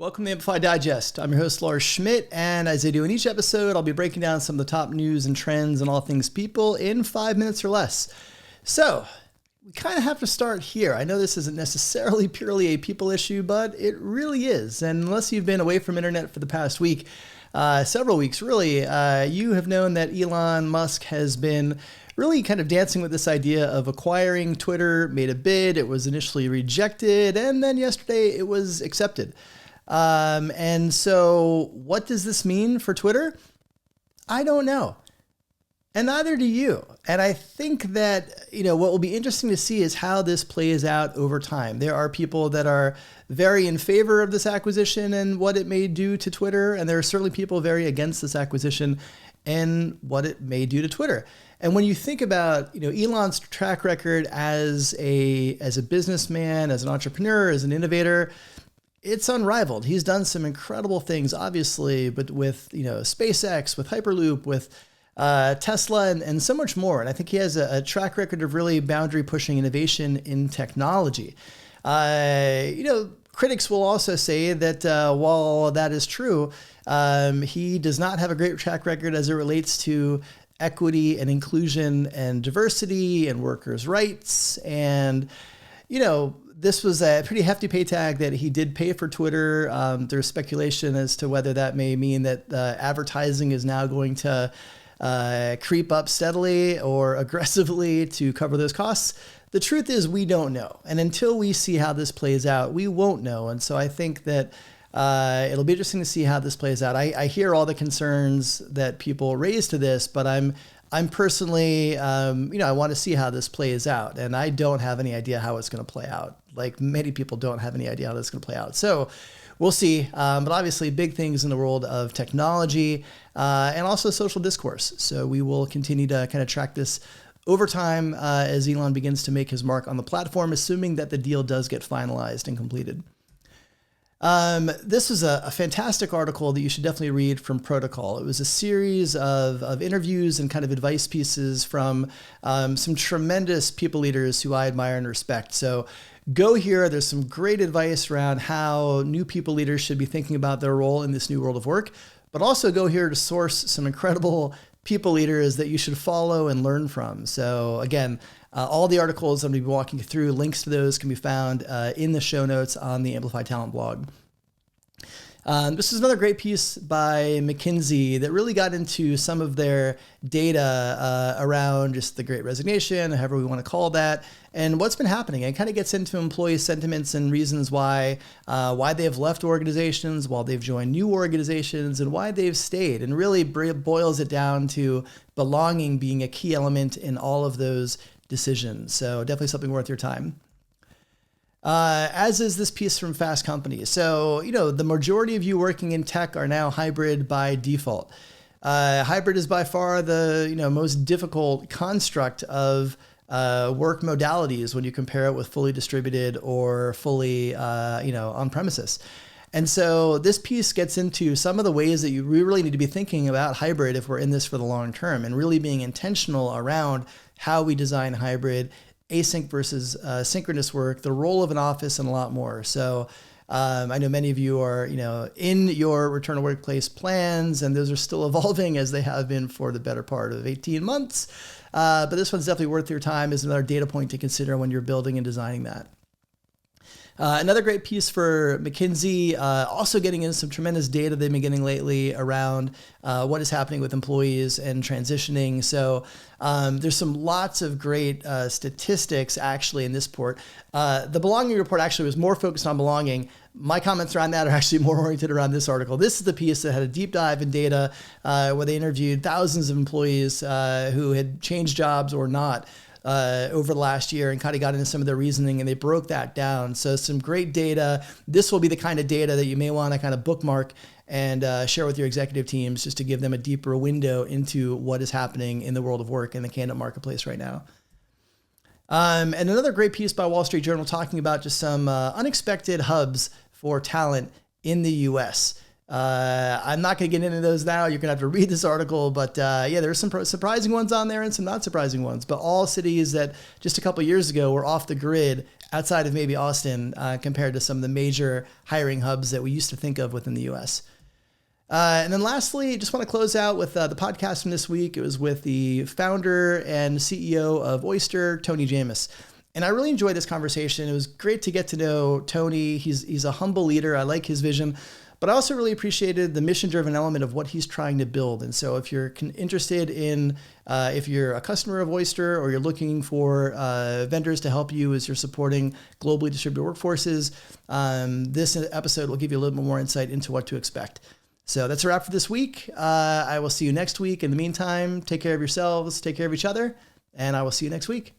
Welcome to Amplify Digest. I'm your host, Lars Schmidt, and as I do in each episode, I'll be breaking down some of the top news and trends and all things people in 5 minutes or less. So, we kind of have to start here. I know this isn't necessarily purely a people issue, but it really is. And unless you've been away from internet for the past week, several weeks really, you have known that Elon Musk has been really kind of dancing with this idea of acquiring Twitter, made a bid, it was initially rejected, and then yesterday it was accepted. And so what does this mean for Twitter? I don't know. And neither do you. And I think that, what will be interesting to see is how this plays out over time. There are people that are very in favor of this acquisition and what it may do to Twitter. And there are certainly people very against this acquisition and what it may do to Twitter. And when you think about, Elon's track record as a businessman, as an entrepreneur, as an innovator, it's unrivaled. He's done some incredible things, obviously, but with, SpaceX, with Hyperloop, with Tesla, and so much more. And I think he has a track record of really boundary pushing innovation in technology. Critics will also say that while that is true, he does not have a great track record as it relates to equity and inclusion and diversity and workers' rights. And, this was a pretty hefty pay tag that he did pay for Twitter. There's speculation as to whether that may mean that advertising is now going to creep up steadily or aggressively to cover those costs. The truth is we don't know. And until we see how this plays out, we won't know. And so I think that it'll be interesting to see how this plays out. I hear all the concerns that people raise to this, but I'm personally, I want to see how this plays out. And I don't have any idea how it's going to play out. Like many people don't have any idea how this is going to play out. So we'll see. But obviously big things in the world of technology and also social discourse. So we will continue to kind of track this over time as Elon begins to make his mark on the platform, assuming that the deal does get finalized and completed. This was a fantastic article that you should definitely read from Protocol. It was a series of interviews and kind of advice pieces from some tremendous people leaders who I admire and respect. So go here. There's some great advice around how new people leaders should be thinking about their role in this new world of work, but also go here to source some incredible people leaders that you should follow and learn from. So again, all the articles I'm going to be walking you through, links to those can be found in the show notes on the Amplify Talent blog. This is another great piece by McKinsey that really got into some of their data around just the Great Resignation, however we want to call that, and what's been happening. It kind of gets into employee sentiments and reasons why they have left organizations, why they've joined new organizations, and why they've stayed, and really boils it down to belonging being a key element in all of those decisions. So definitely something worth your time. As is this piece from Fast Company. So, the majority of you working in tech are now hybrid by default. Hybrid is by far the, most difficult construct of work modalities when you compare it with fully distributed or fully, on premises. And so this piece gets into some of the ways that we really need to be thinking about hybrid if we're in this for the long term, and really being intentional around how we design hybrid, async versus synchronous work, the role of an office, and a lot more. So I know many of you are, in your return to workplace plans, and those are still evolving as they have been for the better part of 18 months. But this one's definitely worth your time as another data point to consider when you're building and designing that. Another great piece for McKinsey, also getting into some tremendous data they've been getting lately around what is happening with employees and transitioning. So there's some lots of great statistics actually in this report. The belonging report actually was more focused on belonging. My comments around that are actually more oriented around this article. This is the piece that had a deep dive in data where they interviewed thousands of employees who had changed jobs or not over the last year, and kind of got into some of their reasoning, and they broke that down. So some great data. This will be the kind of data that you may want to kind of bookmark and share with your executive teams just to give them a deeper window into what is happening in the world of work in the candidate marketplace right now. And another great piece by Wall Street Journal talking about just some unexpected hubs for talent in the US. I'm not going to get into those now. You're going to have to read this article, but yeah, there's some surprising ones on there and some not surprising ones, but all cities that just a couple of years ago were off the grid outside of maybe Austin compared to some of the major hiring hubs that we used to think of within the US. And then lastly, just want to close out with the podcast from this week. It was with the founder and CEO of Oyster, Tony Jamis. And I really enjoyed this conversation. It was great to get to know Tony. He's a humble leader. I like his vision, but I also really appreciated the mission-driven element of what he's trying to build. And so if you're interested in, if you're a customer of Oyster or you're looking for vendors to help you as you're supporting globally distributed workforces, this episode will give you a little bit more insight into what to expect. So that's a wrap for this week. I will see you next week. In the meantime, take care of yourselves, take care of each other, and I will see you next week.